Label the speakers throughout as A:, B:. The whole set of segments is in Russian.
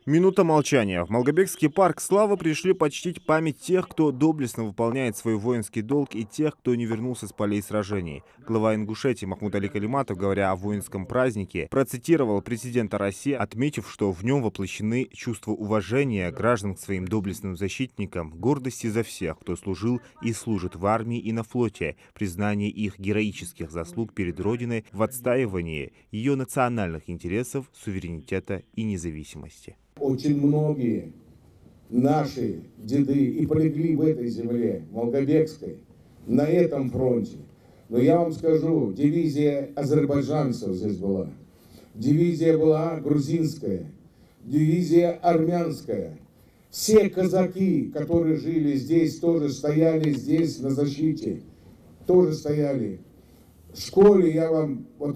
A: Минута молчания. В Малгобекский парк славы пришли почтить память тех, кто доблестно выполняет свой воинский долг, и тех, кто не вернулся с полей сражений. Глава Ингушетии Махмуд Али Калиматов, говоря о воинском празднике, процитировал президента России, отметив, что в нем воплощены чувства уважения граждан к своим доблестным защитникам, гордости за всех, кто служил и служит в армии и на флоте, признание их героических заслуг перед Родиной в отстаивании ее национальных интересов, суверенитета и независимости.
B: Очень многие наши деды и полегли в этой земле, Малгобекской, на этом фронте. Но я вам скажу, дивизия азербайджанцев здесь была, дивизия была грузинская, дивизия армянская. Все казаки, которые жили здесь, тоже стояли здесь на защите, тоже стояли. В школе, я вам вот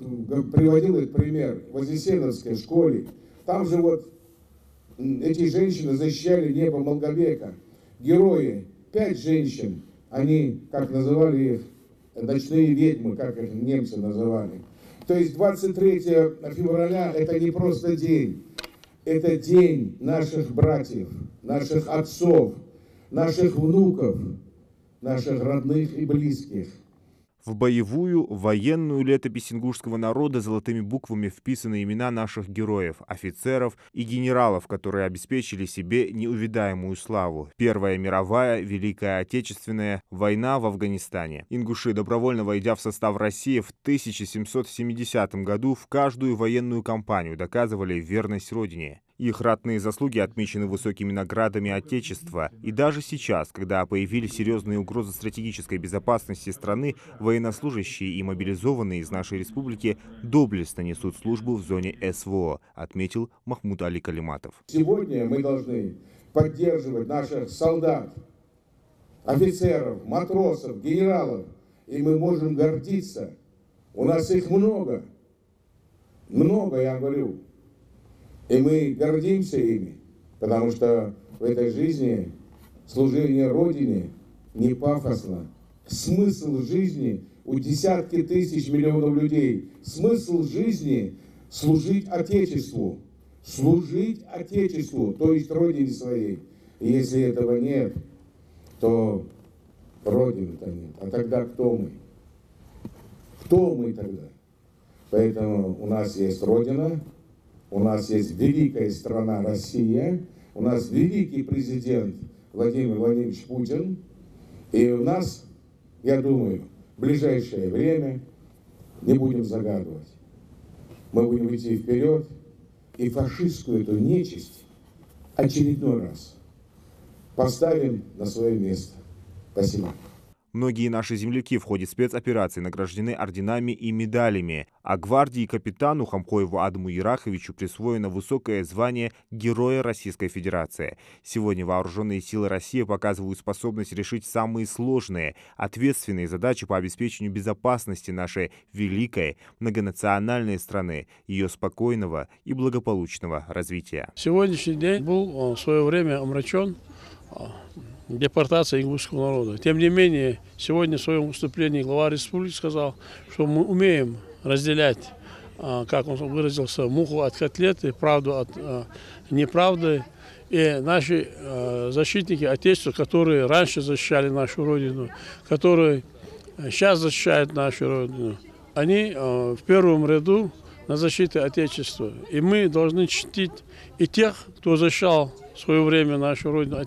B: приводил этот пример, в Вознесеновской школе, там же вот эти женщины защищали небо Малгобека. Герои, 5 женщин, они, как называли их, ночные ведьмы, как их немцы называли. То есть 23 февраля это не просто день, это день наших братьев, наших отцов, наших внуков, наших родных и близких.
A: В боевую, военную летопись ингушского народа золотыми буквами вписаны имена наших героев, офицеров и генералов, которые обеспечили себе неувидаемую славу. Первая мировая, Великая Отечественная, война в Афганистане. Ингуши, добровольно войдя в состав России в 1770 году, в каждую военную кампанию доказывали верность Родине. Их ратные заслуги отмечены высокими наградами Отечества. И даже сейчас, когда появились серьезные угрозы стратегической безопасности страны, военнослужащие и мобилизованные из нашей республики доблестно несут службу в зоне СВО, отметил Махмуд Али Калиматов.
B: Сегодня мы должны поддерживать наших солдат, офицеров, матросов, генералов. И мы можем гордиться. У нас их много. Много, я говорю. И мы гордимся ими, потому что в этой жизни служение Родине не пафосно. Смысл жизни у десятки тысяч миллионов людей. Смысл жизни – служить Отечеству. Служить Отечеству, то есть Родине своей. И если этого нет, то Родины-то нет. А тогда кто мы? Кто мы тогда? Поэтому у нас есть Родина. У нас есть великая страна Россия, у нас великий президент Владимир Владимирович Путин, и у нас, я думаю, в ближайшее время не будем загадывать. Мы будем идти вперед и фашистскую эту нечисть очередной раз поставим на свое место. Спасибо.
A: Многие наши земляки в ходе спецоперации награждены орденами и медалями, а гвардии капитану Хамхоеву Адаму Ераховичу присвоено высокое звание Героя Российской Федерации. Сегодня вооруженные силы России показывают способность решить самые сложные, ответственные задачи по обеспечению безопасности нашей великой многонациональной страны, ее спокойного и благополучного развития.
C: Сегодняшний день был в свое время омрачен депортация ингушского народа. Тем не менее, сегодня в своем выступлении глава республики сказал, что мы умеем разделять, как он выразился, муху от котлеты, правду от неправды. И наши защитники Отечества, которые раньше защищали нашу Родину, которые сейчас защищают нашу Родину, они в первом ряду на защиту Отечества. И мы должны чтить и тех, кто защищал в свое время нашу Родину,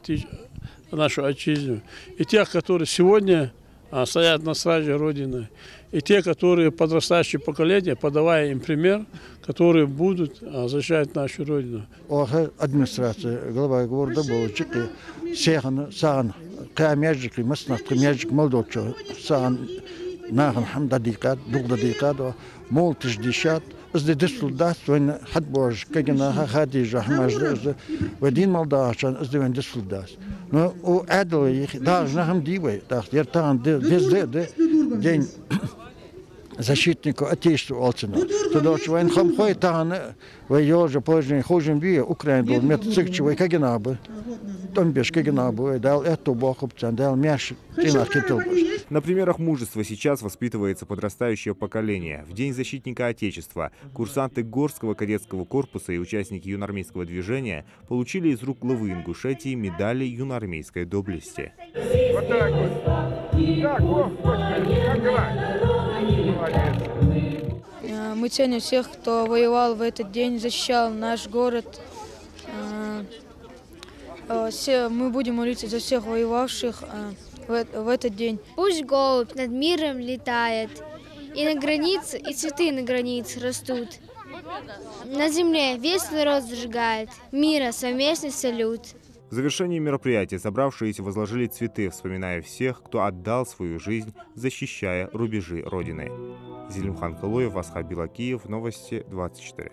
C: нашу отчизну, и тех, которые сегодня стоят на страже Родины, и те, которые подрастающее поколение, подавая им пример, которые будут защищать нашу Родину.
D: Администрация, глава города Болочики, Сахан, Камяджик, Маснат, Камяджик, Молдовчо, Сахан, Нахан Хамдадикат, Дугдадикат, Молтиждишат, Зде дисулдас, вен хадбож, кагина хадижа, хамажда, вадин малдашан, вен дисулдас. Но у этого их должна хам дивай, так ертан день защитника Отечества Алцина. Тогда что вен хам хой тан, вен ёжа положение хожим бие Украина дол мет цикчевой кагинабы. Там беш кагинабы, дал это бахубцан, дал мяш тина китил.
A: На примерах мужества сейчас воспитывается подрастающее поколение. В День защитника Отечества курсанты Горского кадетского корпуса и участники юноармейского движения получили из рук главы Ингушетии медали юноармейской доблести.
E: Вот так вот. Так, вот, как молодец.
F: Мы ценим всех, кто воевал в этот день, защищал наш город. Мы будем молиться за всех воевавших в этот день.
G: Пусть голубь над миром летает, и на границе, и цветы на границе растут. На земле весь народ зажигает, мира совместный салют.
A: В завершении мероприятия собравшиеся возложили цветы, вспоминая всех, кто отдал свою жизнь, защищая рубежи Родины. Зелимхан Калоев, Асхаб Билакиев, Новости 24.